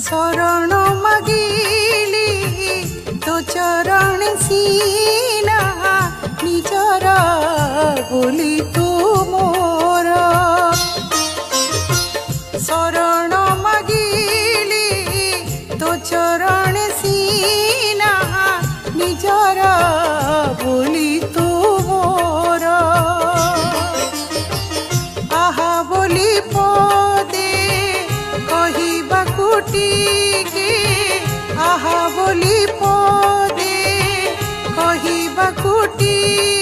शरण मागिली तो चरण सीना निजर बोली तू मोर शरण मागिली तो चरण सीना निजर बोली तू मोर आहा बोली पदे कहिबाकु टिके आहा बोली पदे कहिबाकु टिके